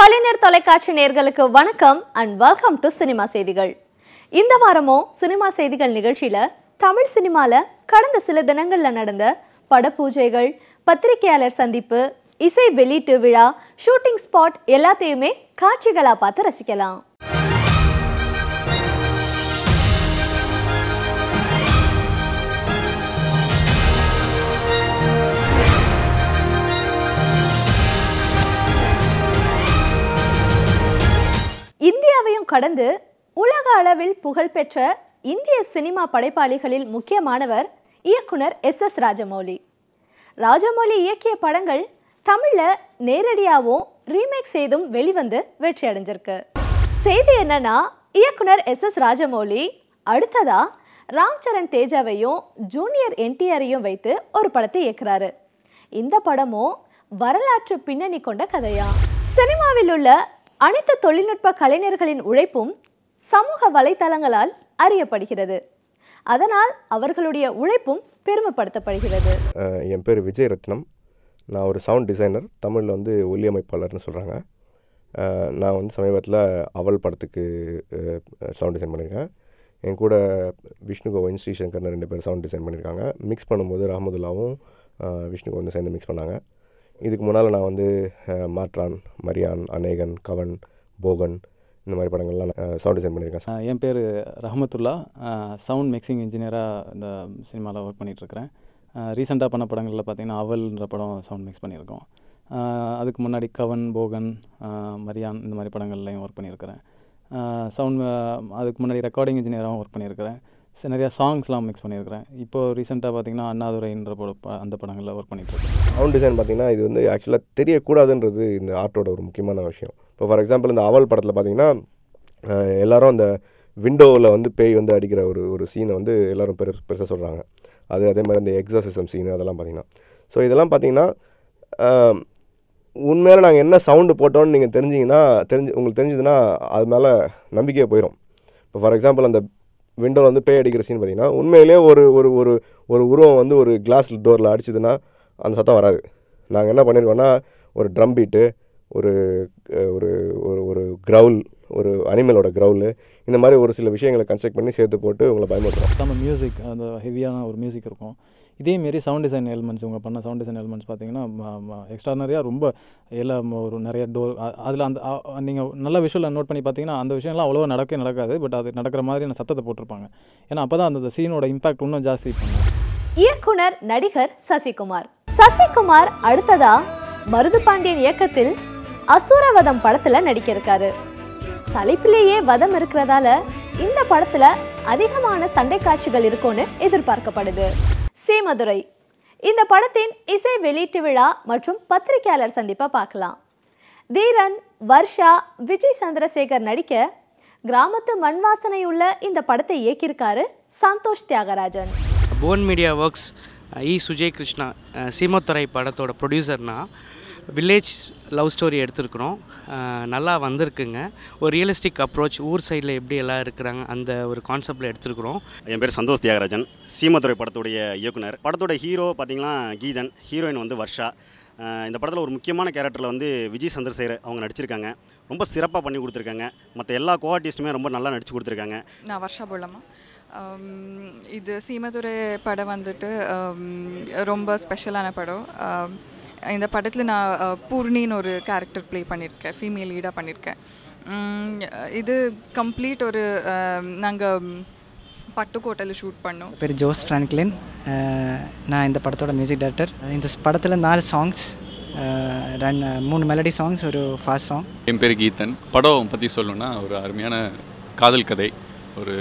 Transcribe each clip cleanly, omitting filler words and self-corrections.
கலைஞர் தொலைக்காட்சி நேயர்களுக்கு வணக்கம் and welcome to சினிமா செய்திகள். இந்த வாரமோ சினிமா செய்திகள் நிகழ்ச்சியில தமிழ் சினிமால கடந்த சில தினங்கள்ல நடந்த படப்பூஜைகள், பத்திரிகையாளர் சந்திப்பு, இசை வெளியீட்டு விழா, ஷூட்டிங் ஸ்பாட் எல்லாத்தையுமே காட்சிகளா பார்த்து ரசிக்கலாம். இந்தியாவையும் கடந்து உலக அளவில் புகழ்பெற்ற இந்திய சினிமா படைப்பாளிகளில் முக்கியமானவர் இயக்குனர் எஸ். ராஜமௌலி. ராஜமௌலி இயக்கிய படங்கள் தமிழ்ல நேரடியாகவும் ரீமேக் செய்தும் வெளிவந்து வெற்றி அடைஞ்சிருக்கு. செய்தி என்னன்னா, இயக்குனர் எஸ். ராஜமௌலி அடுத்ததா ராம் சரண் தேஜாவையும் ஜூனியர் என்டிஆரையும் வைத்து ஒரு படத்தை இயக்குறாரு. இந்த படமும் வரலாற்று பின்னணி கொண்ட கதையா. சினிமாவில் உள்ள அனைத்து தொழில்நுட்ப கலைஞர்களின் உழைப்பும் சமூக வலைத்தளங்களால் அறியப்படுகிறது. அதனால் அவர்களுடைய உழைப்பும் பெருமைப்படுத்தப்படுகிறது. என் பேர் விஜய் ரத்னம். நான் ஒரு சவுண்ட் டிசைனர். தமிழில் வந்து ஒலியமைப்பாளர்னு சொல்கிறாங்க. நான் வந்து சமீபத்தில் அவள் படத்துக்கு சவுண்ட் டிசைன் பண்ணியிருக்கேன். என் கூட விஷ்ணு கோவிந்த், ஸ்ரீசங்கர்னு 2 பேர் சவுண்ட் டிசைன் பண்ணியிருக்காங்க. மிக்ஸ் பண்ணும்போது ரஹமதுல்லாவும் விஷ்ணு கோவிந்தும் சேர்ந்து மிக்ஸ் பண்ணாங்க. இதுக்கு முன்னால் நான் வந்து மாற்றான், மரியான், அநேகன், கவன், போகன் இந்த மாதிரி படங்கள்லாம் சவுண்ட் டிசைன் பண்ணியிருக்கேன். என் பேர் ரஹமத்துல்லா. சவுண்ட் மிக்சிங் இன்ஜினியராக இந்த சினிமாவில் ஒர்க் பண்ணிகிட்ருக்கிறேன். ரீசெண்டாக பண்ண படங்களில் பார்த்திங்கன்னா அவல்ன்ற படம் சவுண்ட் மிக்ஸ் பண்ணியிருக்கோம். அதுக்கு முன்னாடி கவன், போகன், மரியான் இந்த மாதிரி படங்கள்லையும் ஒர்க் பண்ணியிருக்கிறேன். அதுக்கு முன்னாடி ரெக்கார்டிங் இன்ஜினியராகவும் ஒர்க் பண்ணியிருக்கிறேன். நிறையா சாங்ஸ்லாம் மிக்ஸ் பண்ணியிருக்கிறேன். இப்போது ரீசெண்டாக பார்த்திங்கன்னா அண்ணாதுரைன்ற அந்த படங்களில் ஒர்க் பண்ணிகிட்ருக்கேன். சவுண்ட் டிசைன் பார்த்திங்கன்னா இது வந்து ஆக்சுவலாக தெரியக்கூடாதுன்றது இந்த ஆர்ட்டோட ஒரு முக்கியமான விஷயம். இப்போ ஃபார் எக்ஸாம்பிள் இந்த அவல் படத்தில் பார்த்திங்கன்னா எல்லோரும் அந்த விண்டோவில் வந்து பேய் வந்து அடிக்கிற ஒரு சீனை வந்து எல்லோரும் பெருசாக சொல்கிறாங்க. அதே மாதிரி அந்த எக்ஸாசிசம் சீனு அதெல்லாம் பார்த்திங்கன்னா. ஸோ இதெல்லாம் பார்த்திங்கன்னா உண்மையில நாங்கள் என்ன சவுண்டு போட்டோன்னு நீங்கள் உங்களுக்கு தெரிஞ்சதுன்னா அது மேலே நம்பிக்கையாக போயிடும். இப்போ ஃபார் எக்ஸாம்பிள் அந்த விண்டோவில் வந்து பேய் அடிக்கிற சீன் பார்த்திங்கன்னா உண்மையிலே ஒரு ஒரு ஒரு ஒரு உருவம் வந்து ஒரு கிளாஸ் டோரில் அடிச்சதுன்னா அந்த சத்தம் வராது. நாங்கள் என்ன பண்ணியிருக்கோன்னா ஒரு ட்ரம் பீட்டு, ஒரு ஒரு ஒரு கிரவுல், ஒரு அனிமலோட கிரவுலு, இந்த மாதிரி ஒரு சில விஷயங்களை கன்ஸ்ட்ரக்ட் பண்ணி சேர்த்து போட்டு உங்களை பயமுறுத்துறோம். நம்ம மியூசிக் அந்த ஹெவியான ஒரு மியூசிக் இருக்கும். இதேமாரி சவுண்ட் டிசைன் எலிமெண்ட்ஸ் இவங்க பண்ண சவுண்ட் டிசைன் எலிமெண்ட்ஸ் பார்த்திங்கன்னா எக்ஸ்ட்ரானரியாக ரொம்ப எல்லாம் ஒரு நிறைய டோர் அதில் அந்த நீங்கள் நல்ல விஷுவலில் நோட் பண்ணி பார்த்தீங்கன்னா அந்த விஷயம்லாம் அவ்வளோ நடக்காது. பட் அது நடக்கிற மாதிரியான சத்தத்தை போட்டிருப்பாங்க. ஏன்னா அப்போ தான் அந்த சீனோட இம்பாக்ட் இன்னும் ஜாஸ்தி பண்ணும். இயக்குனர் நடிகர் சசிகுமார் அடுத்ததா மருது பாண்டியன் இயக்கத்தில் அசுரவதம் படத்தில் நடிக்க இருக்காரு. தலைப்பிலேயே வதம் இருக்கிறதால இந்த படத்தில் அதிகமான சண்டை காட்சிகள் இருக்கும்னு எதிர்பார்க்கப்படுது. சீமதுரை இந்த படத்தின் இசை வெளியீட்டு விழா மற்றும் பத்திரிகையாளர் சந்திப்பை பார்க்கலாம். தீரன், வர்ஷா, விஜய் சந்திரசேகர் நடிக்க கிராமத்து மண்வாசனை உள்ள இந்த படத்தை இயக்கியிருக்காரு Santhosh Thiyagarajan. Phone media works Sujay Krishna Seemadurai படத்தோட ப்ரொடியூசர்னா வில்லேஜ் லவ் ஸ்டோரி எடுத்துருக்குறோம். நல்லா வந்திருக்குங்க. ஒரு ரியலிஸ்டிக் அப்ரோச், ஊர் சைடில் எப்படி எல்லாம் இருக்கிறாங்க அந்த ஒரு கான்செப்டில் எடுத்துருக்குறோம். என் பேர் சந்தோஷ் தியாகராஜன், சீமதுரை படத்துடைய இயக்குனர். படத்தோட ஹீரோ பார்த்திங்கன்னா கீதன், ஹீரோயின் வந்து வர்ஷா. இந்த படத்தில் ஒரு முக்கியமான கேரக்டரில் வந்து விஜய் சந்திரசேகர் அவங்க நடிச்சிருக்காங்க. ரொம்ப சிறப்பாக பண்ணி கொடுத்துருக்காங்க. மற்ற எல்லா கோஆர்டிஸ்ட்டுமே ரொம்ப நல்லா நடிச்சு கொடுத்துருக்காங்க. நான் வர்ஷா போடலாமா? இது சீமதுரை படம் வந்துட்டு ரொம்ப ஸ்பெஷலான படம். இந்த படத்தில் நான் பூர்ணின்னு ஒரு கேரக்டர் ப்ளே பண்ணியிருக்கேன், ஃபீமேல் லீடாக பண்ணியிருக்கேன். இது கம்ப்ளீட் ஒரு நாங்கள் பட்டுக்கோட்டையில் ஷூட் பண்ணோம். பேர் ஜோஸ் ஃப்ரான்க்லின். நான் இந்த படத்தோட மியூசிக் டைரக்டர். இந்த படத்தில் 4 சாங்ஸ், 3 மெலடி சாங்ஸ், ஒரு ஃபாஸ்ட் சாங். என் பேர் கீதன். படம் பற்றி சொல்லணுன்னா ஒரு அருமையான காதல் கதை, ஒரு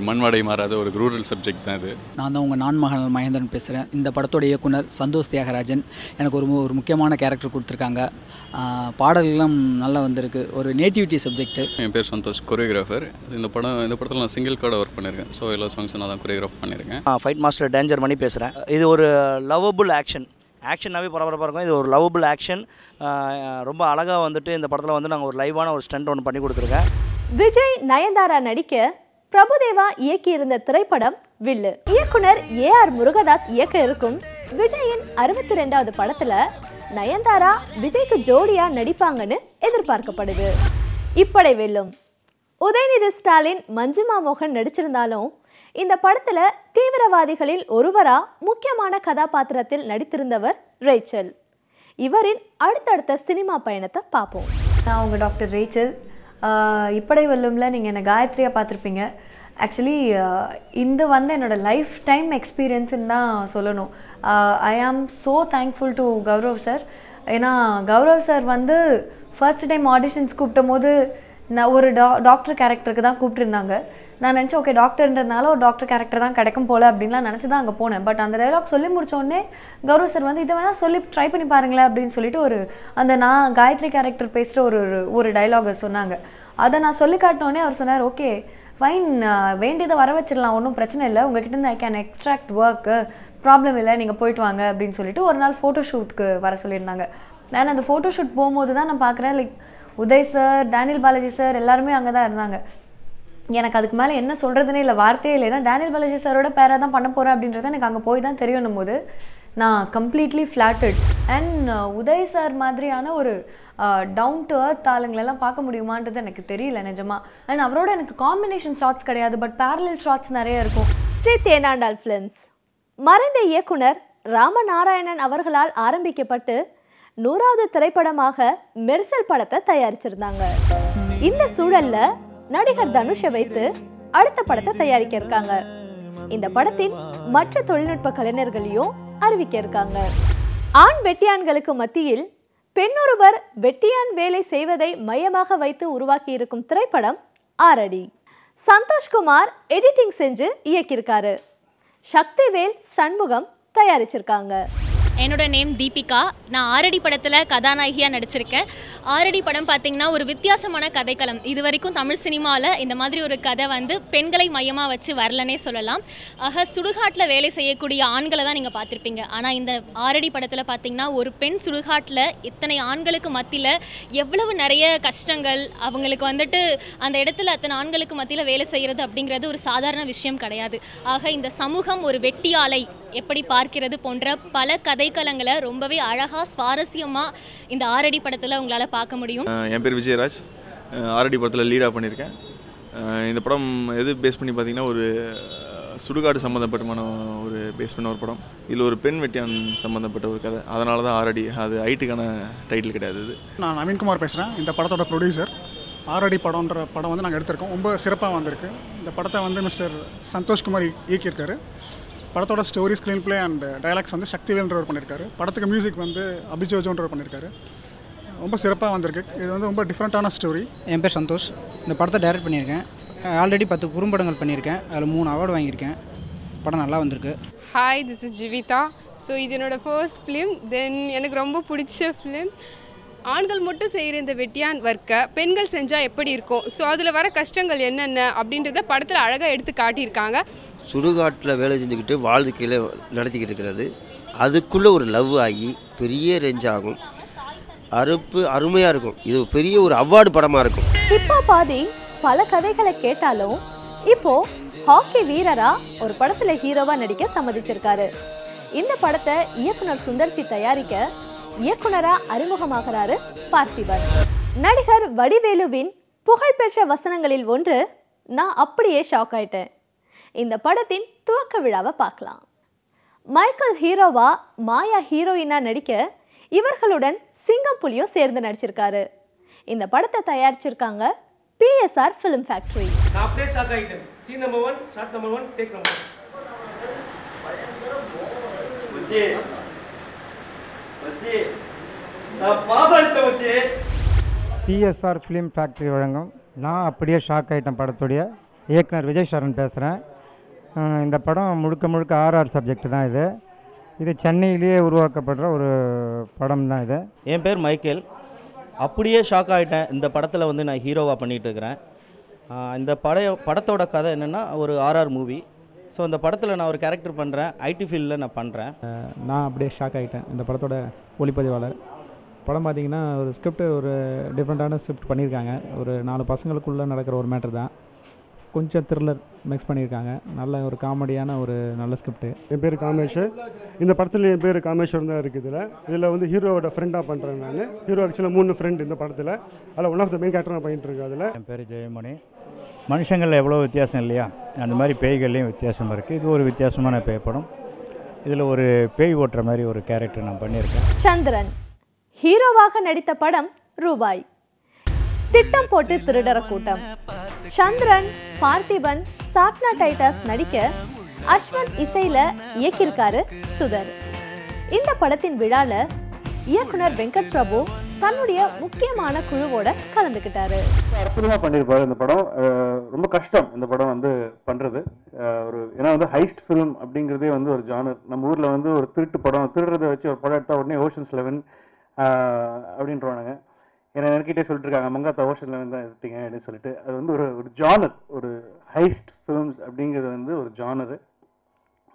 மண்வாடை மாறாத ஒரு ரூரல் சப்ஜெக்ட் தான் இது. நான் தான் உங்கள் நான்மகன் மகேந்திரன் பேசுகிறேன். இந்த படத்தோட இயக்குனர் சந்தோஷ் தியாகராஜன். எனக்கு ஒரு முக்கியமான கேரக்டர் கொடுத்துருக்காங்க. பாடல்கள்லாம் நல்லா வந்திருக்கு. ஒரு நேட்டிவிட்டி சப்ஜெக்ட்டு. என் பேர் சந்தோஷ், கொரியோகிராஃபர். இந்த படத்தில் நான் சிங்கிள் கார்டாக ஒர்க் பண்ணியிருக்கேன். ஸோ எல்லா சாங்ஸும் நான் தான் கொரியோகிராஃப் பண்ணியிருக்கேன். ஃபைட் மாஸ்டர் டேஞ்சர் மணி பேசுகிறேன். இது ஒரு லவ்வபுள் ஆக்ஷனாகவே பரபரப்பாக இருக்கும். இது ஒரு லவ்வபுள் ஆக்ஷன். ரொம்ப அழகாக வந்துட்டு இந்த படத்தில் வந்து நாங்கள் ஒரு லைவான ஒரு ஸ்டண்ட் ஒன்று பண்ணி கொடுத்துருக்கேன். விஜய், நயன்தாரா நடிக்க பிரபுதேவா இயக்கியிருந்த திரைப்படம் வில்லு. இயக்குனர் AR முருகதாஸ் இயக்க இருக்கும் விஜயின் 62வது படத்துல நயன்தாரா விஜய்க்கு ஜோடியா நடிப்பாங்கன்னு எதிர்பார்க்கப்படுது. இப்படை வெல்லும். உதயநிதி ஸ்டாலின், மஞ்சிமா மோகன் நடிச்சிருந்தாலும் இந்த படத்துல தீவிரவாதிகளில் ஒருவரா முக்கியமான கதாபாத்திரத்தில் நடித்திருந்தவர் ரேச்சல். இவரின் அடுத்தடுத்த சினிமா பயணத்தை பார்ப்போம். நான் உங்கள் டாக்டர் ரேச்சல். இப்படை வெல்லும்ல நீங்கள் என்னை காயத்ரியாக பார்த்துருப்பீங்க. ஆக்சுவலி இந்த என்னோடய லைஃப் டைம் எக்ஸ்பீரியன்ஸுன்னு தான் சொல்லணும். I am so thankful to Gaurav sir. ஏன்னா Gaurav sir first time auditions கூப்பிட்டும் போது நான் ஒரு டாக்டர் கேரக்டருக்கு தான் கூப்பிட்டுருந்தாங்க. நான் நினச்சேன் ஓகே டாக்டர்ன்றதுனால ஒரு டாக்டர் கேரக்டர் தான் கிடைக்கும் போல் அப்படின்லாம் நினச்சி தான் அங்கே போனேன். பட் அந்த டைலாக் சொல்லி முடித்தோடனே கௌரவ் சார் இதை வேணால் சொல்லி ட்ரை பண்ணி பாருங்களேன் அப்படின்னு சொல்லிட்டு நான் காயத்ரி கேரக்டர் பேசுகிற ஒரு டைலாகை சொன்னாங்க. அதை நான் சொல்லி காட்டினோடனே அவர் சொன்னார், ஓகே ஃபைன், வேண்டியதை வர வச்சிடலாம், ஒன்றும் பிரச்சனை இல்லை, உங்ககிட்ட I can extract work, problem இல்லை, நீங்கள் போயிட்டு வாங்க அப்படின்னு சொல்லிட்டு ஒரு நாள் ஃபோட்டோஷூட்க்கு வர சொல்லியிருந்தாங்க. நான் அந்த ஃபோட்டோஷூட் போகும்போது தான் நான் பார்க்குறேன், like Uday sir, Daniel Balaji sir எல்லாருமே அங்கே தான் இருந்தாங்க. எனக்கு அதுக்கு மேலே என்ன சொல்கிறதுனே இல்லை, வார்த்தையே இல்லை. ஏன்னா டேனியல் பாலாஜி சாரோட பேராக தான் பண்ண போகிறேன் அப்படின்றத எனக்கு அங்கே போய் தான் தெரியணும் போது நான் completely flattered. And Uday sir மாதிரியான ஒரு டவுன் டு அர்த் ஆளுங்களெல்லாம் பார்க்க முடியுமான்றது எனக்கு தெரியல நிஜமா. அண்ட் அவரோட எனக்கு காம்பினேஷன் ஷாட்ஸ் கிடையாது, பட் பேரலல் ஷாட்ஸ் நிறைய இருக்கும். ஸ்ரீ தேனாண்டாள் ஃபிலிம்ஸ். மறைந்த இயக்குனர் ராமநாராயணன் அவர்களால் ஆரம்பிக்கப்பட்டு 100வது திரைப்படமாக மெர்சல் படத்தை தயாரிச்சிருந்தாங்க. இந்த சூழல்ல நடிகர் தனுஷை வைத்து அடுத்த படத்தை தயாரிக்க இருக்காங்க. இந்த படத்தின் மற்ற தொழில்நுட்ப கலைஞர்களையும் அறிவிக்க இருக்காங்க. ஆண் வெட்டியான்களுக்கு மத்தியில் பெண்ணொருவர் வெட்டியான் வேலை செய்வதை மையமாக வைத்து உருவாக்கி இருக்கும் திரைப்படம் ஆரடி. சந்தோஷ்குமார் எடிட்டிங் செஞ்சு இயக்கியிருக்காரு. சக்திவேல் சண்முகம் தயாரிச்சிருக்காங்க. என்னோட நேம் தீபிகா. நான் ஆரடி படத்தில் கதாநாயகியாக நடிச்சிருக்கேன். ஆரடி படம் பார்த்திங்கன்னா ஒரு வித்தியாசமான கதைக்களம். இது வரைக்கும் தமிழ் சினிமாவில் இந்த மாதிரி ஒரு கதை பெண்களை மையமாக வச்சு வரலனே சொல்லலாம். ஆக சுடுகாட்டில் வேலை செய்யக்கூடிய ஆண்களை தான் நீங்கள் பார்த்துருப்பீங்க. ஆனால் இந்த ஆரடி படத்தில் பார்த்திங்கன்னா ஒரு பெண் சுடுகாட்டில் இத்தனை ஆண்களுக்கு மத்தியில் எவ்வளவு நிறைய கஷ்டங்கள், அவங்களுக்கு அந்த இடத்துல அத்தனை ஆண்களுக்கு மத்தியில் வேலை செய்கிறது அப்படிங்கிறது ஒரு சாதாரண விஷயம் கிடையாது. ஆக இந்த சமூகம் ஒரு வெட்டியாலை எப்படி பார்க்கிறது போன்ற பல கதைக்களங்களை ரொம்பவே அழகாக சுவாரஸ்யமாக இந்த ஆரடி படத்தில் உங்களால் பார்க்க முடியும். என் பேர் விஜயராஜ். ஆரடி படத்தில் லீடாக பண்ணியிருக்கேன். இந்த படம் எது பேஸ் பண்ணி பார்த்திங்கன்னா ஒரு சுடுகாடு சம்மந்தப்பட்டமான ஒரு பேஸ் பண்ண ஒரு படம். இதில் ஒரு பெண் வெட்டியான் சம்மந்தப்பட்ட ஒரு கதை. அதனால தான் ஆரடி, அது ஐட்டுக்கான டைட்டில் கிடையாது. இது நான் நவீன்குமார் பேசுகிறேன், இந்த படத்தோட ப்ரொடியூசர். ஆரடி படம்ன்ற படம் நாங்கள் எடுத்திருக்கோம். ரொம்ப சிறப்பாக வந்திருக்கு. இந்த படத்தை மிஸ்டர் சந்தோஷ்குமார் இயக்கியிருக்காரு. படத்தோட story, screenplay and dialogues சக்திவேல்ன்றவர் பண்ணியிருக்காரு. படத்துக்கு மியூசிக் அபிஜோஜோன்றவர் பண்ணியிருக்காரு. ரொம்ப சிறப்பாக வந்திருக்கு. இது ரொம்ப டிஃப்ரெண்ட்டான ஸ்டோரி. என் பேர் சந்தோஷ். இந்த படத்தை டைரக்ட் பண்ணியிருக்கேன். ஆல்ரெடி 10 குறும்படங்கள் பண்ணியிருக்கேன். அதில் 3 அவார்டு வாங்கியிருக்கேன். படம் நல்லா வந்திருக்கு. Hi, this is Jivitha. So இது என்னோடய ஃபர்ஸ்ட் ஃபிலிம். தென் எனக்கு ரொம்ப பிடிச்ச ஃபிலிம். ஆண்கள் மட்டும் செய்கிற இந்த வெட்டியான் ஒர்க்கை பெண்கள் செஞ்சால் எப்படி இருக்கும், ஸோ அதில் வர கஷ்டங்கள் என்னென்ன அப்படின்றத படத்தில் அழகாக எடுத்து காட்டியிருக்காங்க. சுடுகாட்டில் வேலை செஞ்சுக்கிட்டு வாழ்க்கையில் நடத்திக்கிட்டு இருக்கிறது, அதுக்குள்ளே ஒரு லவ் ஆகி பெரிய ரேஞ்ச் ஆகும். அருமையாக இருக்கும். இது பெரிய ஒரு அவார்டு படமாக இருக்கும். ஹிப்பா பாதி பல கதைகளை கேட்டாலும் இப்போ ஹாக்கி வீரரா ஒரு படத்தில் ஹீரோவா நடிக்க சம்மதிச்சிருக்காரு. இந்த படத்தை இயக்குனர் சுந்தர்சி தயாரிக்க இயக்குனரா அறிமுகமாகிறாரு பார்த்திபன். நடிகர் வடிவேலுவின் புகழ்பெற்ற வசனங்களில் ஒன்று, நான் அப்படியே ஷாக் ஆயிட்டேன். இந்த படத்தின் துவக்க விழாவை பார்க்கலாம். மைக்கேல் ஹீரோவா, மாயா ஹீரோயினா நடிக்க இவர்களுடன் சிங்கம் புலியும் சேர்ந்து நடிச்சிருக்காரு. இந்த படத்தை தயாரிச்சிருக்காங்க PSR ஃபிலிம் ஃபேக்டரி. நான் அப்படியே ஷாக் ஆயிட்டேன். Scene number 1, shot number 1, take number 1. PSR film factory வழங்கும் நான் அப்படியே ஷாக் ஆகிட்டேன் படத்துடைய இயக்குனர் விஜய் சரண் பேசுகிறேன். இந்த படம் முழுக்க RR சப்ஜெக்ட் தான். இது சென்னையிலேயே உருவாக்கப்படுற ஒரு படம் தான் இது. என் பேர் மைக்கேல். அப்படியே ஷாக் ஆகிட்டேன். இந்த படத்தில் நான் ஹீரோவாக பண்ணிகிட்டு இருக்கிறேன். இந்த படத்தோட கதை என்னென்னா ஒரு RR மூவி. ஸோ இந்த படத்தில் நான் ஒரு கேரக்டர் பண்ணுறேன். ஐடி ஃபீல்டில் நான் பண்ணுறேன். நான் அப்படியே ஷாக் ஆகிட்டேன். இந்த படத்தோட ஒளிப்பதிவாளர். படம் பார்த்திங்கன்னா ஒரு ஸ்கிரிப்ட், ஒரு டிஃப்ரெண்ட்டான ஸ்கிரிப்ட் பண்ணியிருக்காங்க. ஒரு 4 பசங்களுக்குள்ளே நடக்கிற ஒரு மேட்டர் தான். கொஞ்சம் த்ரில்லர் மிக்ஸ் பண்ணியிருக்காங்க. நல்ல ஒரு காமெடியான ஒரு நல்ல ஸ்கிரிப்ட். என் பேர் காமேஷ். இந்த படத்தில் என் பேர் காமேஸ்வரன் தான் இருக்குது. இதில் வந்து ஹீரோவோட ஃப்ரெண்டாக பண்ணுறேன் நான். ஹீரோ ஆக்சுவலாக 3 ஃப்ரெண்ட் இந்த படத்தில். அதில் one of the main character நான் பண்ணிட்டு இருக்கேன். அதில் என் பேர் ஜெயமணி. மனுஷங்களில் எவ்வளோ வித்தியாசம் இல்லையா, அந்த மாதிரி பேய்கள்லேயும் வித்தியாசம் இருக்குது. இது ஒரு வித்தியாசமான பேய் படம். இதில் ஒரு பேய் ஓட்டுற மாதிரி ஒரு கேரக்டர் நான் பண்ணியிருக்கேன். சந்திரன் ஹீரோவாக நடித்த படம் ரூபாய். திட்டம் போட்டு திருடர கூட்டம். சந்திரன், பார்த்திபன், சாப்னா டைட்டஸ் நடிக்க அஸ்வந்த் இசையில இயக்கியிருக்காரு சுதர். இந்த படத்தின் விழால இயக்குனர் வெங்கட் பிரபு தன்னுடைய முக்கியமான குழுவோட கலந்துக்கிட்டாரு. அற்புதமாக பண்ணியிருப்பாரு இந்த படம். ரொம்ப கஷ்டம் இந்த படம் வந்து பண்ணுறது. ஒரு ஏன்னா வந்து ஹைஸ்ட் ஃபிலிம் அப்படிங்கிறதே வந்து ஒரு ஜானர். நம்ம ஊரில் வந்து ஒரு திருட்டு படம், திருடுறதை வச்சு ஒரு படம் எடுத்தால் உடனே ஓஷன்ஸ் 11 அப்படின்றவானுங்க. ஏன்னா எனக்கிட்டே சொல்லிட்டு இருக்காங்க, மங்காத்தா ஓஷன் 11 தான் எடுத்தீங்க அப்படின்னு சொல்லிட்டு. அது வந்து ஒரு ஜானர், ஒரு ஹைஸ்ட் ஃபிலிம்ஸ் அப்படிங்கிறது வந்து ஒரு ஜானரு.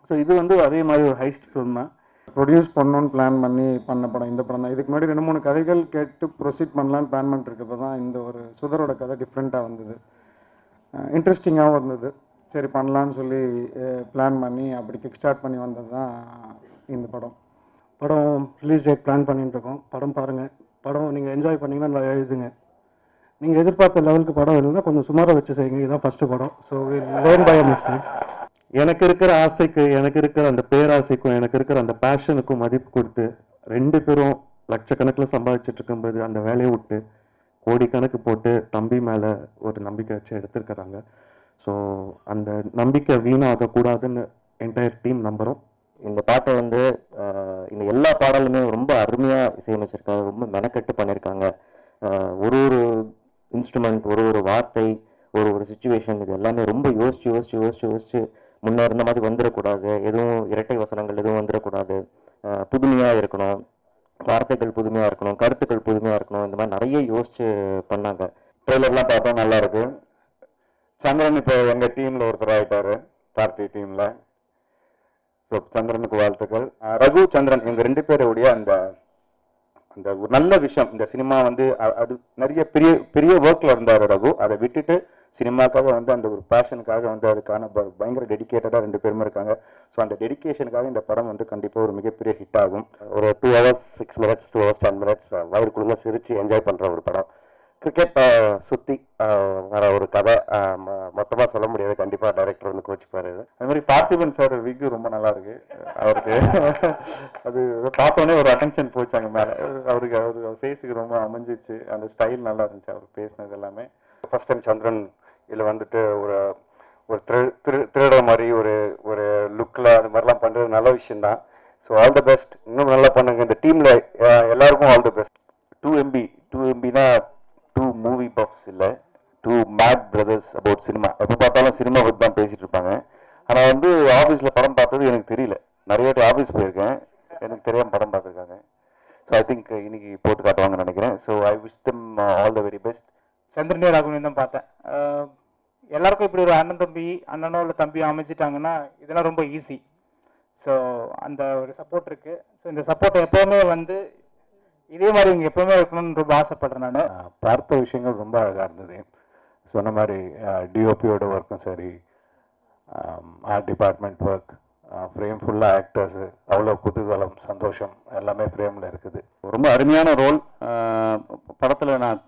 ஸோ இது வந்து அதே மாதிரி ஒரு ஹைஸ்ட் ஃபிலிம் தான். ப்ரொடியூஸ் பண்ணணும்னு பிளான் பண்ணி பண்ண படம் இந்த படம் தான். இதுக்கு முன்னாடி 2-3 கதைகள் கேட்டு ப்ரொசீட் பண்ணலான்னு பிளான் பண்ணிருக்கப்போ தான் இந்த ஒரு சுதரோட கதை டிஃப்ரெண்ட்டாக வந்தது. இன்ட்ரெஸ்டிங்காகவும் இருந்தது. சரி பண்ணலான்னு சொல்லி பிளான் பண்ணி அப்படி கிக் ஸ்டார்ட் பண்ணி வந்தது தான் இந்த படம். படம் ரிலீஸ் டேட் பிளான் பண்ணிட்டுருக்கோம். படம் பாருங்கள். படம் நீங்கள் என்ஜாய் பண்ணிங்கன்னா நல்லா எழுதுங்க. நீங்கள் எதிர்பார்த்த லெவலுக்கு படம் இல்லைன்னா கொஞ்சம் சுமாராக வச்சு செய்யுங்க. இதுதான் ஃபஸ்ட்டு படம். So learn by mistakes. எனக்கு இருக்கிற ஆசைக்கு, எனக்கு இருக்கிற அந்த பேராசைக்கும், எனக்கு இருக்கிற அந்த பேஷனுக்கும் மதிப்பு கொடுத்து 2 பேரும் லட்சக்கணக்கில் சம்பாதிச்சுட்டு இருக்கும்போது அந்த வேலையை விட்டு கோடிக்கணக்கு போட்டு தம்பி மேலே ஒரு நம்பிக்கை வச்சு எடுத்துருக்கிறாங்க. ஸோ அந்த நம்பிக்கை வீணாகக்கூடாதுன்னு என்டையர் டீம் நம்புகிறோம். இந்த பாட்டை வந்து இந்த எல்லா பாடலுமே ரொம்ப அருமையாக இசையமைச்சிருக்காங்க. ரொம்ப மெனக்கட்டு பண்ணியிருக்காங்க. ஒரு இன்ஸ்ட்ருமெண்ட், ஒரு வார்த்தை, ஒரு சுச்சுவேஷன், இது எல்லாமே ரொம்ப யோசிச்சு முன்னே மாதிரி வந்துடக்கூடாது. எதுவும் இரட்டை வசனங்கள் எதுவும் வந்துடக்கூடாது. புதுமையாக இருக்கணும், வார்த்தைகள் புதுமையாக இருக்கணும், கருத்துக்கள் புதுமையாக இருக்கணும். இந்த மாதிரி நிறைய யோசிச்சு பண்ணாங்க. ட்ரெய்லர்லாம் பார்த்தா நல்லா இருக்கு. சந்திரன் இப்போ எங்கள் டீமில் ஒருத்தர் ஆகிட்டாரு, பார்ட்டி டீமில். ஸோ சந்திரனுக்கு வாழ்த்துக்கள். ரகு, சந்திரன் எங்கள் 2 பேருடைய அந்த அந்த ஒரு நல்ல விஷயம். இந்த சினிமா வந்து அது நிறைய பெரிய ஒர்க்கில் இருந்தார் ரகு. அதை விட்டுட்டு சினிமாக்காக வந்து அந்த ஒரு பேஷனுக்காக வந்து அதுக்கான பயங்கர டெடிக்கேட்டடாக 2 பேருமே இருக்காங்க. ஸோ அந்த டெடிக்கேஷனுக்காக இந்த படம் வந்து கண்டிப்பாக ஒரு மிகப்பெரிய ஹிட் ஆகும். ஒரு 2 hours 6 minutes 2 hours 10 minutes வயிறுக்குள்ள சிரித்து என்ஜாய் பண்ணுற ஒரு படம். கிரிக்கெட் சுற்றி வர ஒரு கதை. மொத்தமாக சொல்ல முடியாது, கண்டிப்பாக டைரக்டர் வந்து கோச்சிப்பார். அது மாதிரி பார்த்திபன் சார் விக்கு ரொம்ப நல்லா இருக்கு. அவருக்கு அது பார்த்தோன்னே ஒரு அட்டென்ஷன் போச்சு அங்கே மேலே. அவருக்கு ஃபேஸுக்கு ரொம்ப அமைஞ்சிச்சு. அந்த ஸ்டைல் நல்லா இருந்துச்சு அவர் பேசினது எல்லாமே. ஃபர்ஸ்ட் டைம் சந்திரன் இதில் வந்துட்டு ஒரு திருடுற மாதிரி ஒரு லுக்கில் அது மாதிரிலாம் பண்ணுறது நல்ல விஷயந்தான். So all the best. இன்னும் நல்லா பண்ணுங்க. இந்த டீமில் எல்லாருக்கும் all the best. 2 MBனா 2 movie puffs இல்லை, 2 மேட் பிரதர்ஸ் அபவுட் சினிமா. எப்போ பார்த்தாலும் சினிமா பற்றி தான் பேசிகிட்டு இருப்பாங்க. ஆனால் வந்து ஆஃபீஸில் படம் பார்த்தது எனக்கு தெரியல. நிறைய ஆஃபீஸ் போயிருக்கேன், எனக்கு தெரியாமல் படம் பார்த்துருக்காங்க. ஸோ ஐ திங்க் இன்னைக்கு போட்டு காட்டுவாங்கன்னு நினைக்கிறேன். So I wish them all the very best. சந்திரனே ராகுன்னு தான் பார்த்தேன். எல்லாருக்கும் இப்படி ஒரு அண்ணனோ இல்லை தம்பியோ அமைச்சிட்டாங்கன்னா இதெல்லாம் ரொம்ப ஈஸி. ஸோ அந்த ஒரு சப்போர்ட் இருக்குது. ஸோ இந்த சப்போர்ட் எப்போவுமே வந்து இதே மாதிரி இங்கே எப்போவுமே இருக்கணும்னு ரொம்ப ஆசைப்படுறேன். நான் பார்த்த விஷயங்கள் ரொம்ப அழகாக இருந்தது. சொன்ன மாதிரி டிஓபியோட ஒர்க்கும் சரி, ஆர்ட் டிபார்ட்மெண்ட் ஒர்க், ஃப்ரேம் ஃபுல்லாக ஆக்டர்ஸு, அவ்வளோ குதூகலம், சந்தோஷம் எல்லாமே ஃப்ரேமில் இருக்குது. ரொம்ப அருமையான ரோல். படத்தில் நான்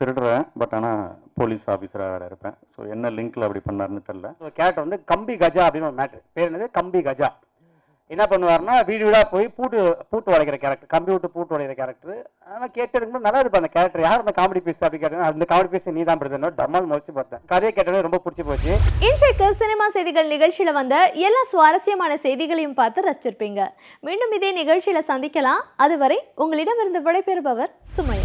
திருடுறேன், பட் ஆனால் போலீஸ் ஆஃபீஸராக வேறு இருப்பேன். ஸோ என்ன லிங்க்கில் அப்படி பண்ணாருன்னு தெரில. கேரக்டர் வந்து கம்பி கஜா அப்படின்னு ஒரு மேட்ரு. பேர் என்னது? கம்பி கஜா. என்ன பண்ணுவார்னா வீடு வீடாக போய் பூட்டு உடைக்கிற கேரக்டர், கம்பி விட்டு பூட்டு உடைக்கிற கேரக்டர். ஆனால் கேட்டதுக்கு நல்லா இருப்பேன் அந்த கேரக்டர். யார் அந்த காமெடி பீஸ் அப்படி கேட்டேன். அந்த காமெடி பீஸ் நீ தான் பிரதர் டம்மால் முடிச்சு பார்த்தேன். கதையை கேட்டது ரொம்ப பிடிச்சி போச்சு. இன்றைக்கு சினிமா செய்திகள் நிகழ்ச்சியில் வந்த எல்லா சுவாரஸ்யமான செய்திகளையும் பார்த்து ரசிச்சிருப்பீங்க. மீண்டும் இதே நிகழ்ச்சியில் சந்திக்கலாம். அதுவரை உங்களிடமிருந்து விடைபெறுபவர் சுமையா.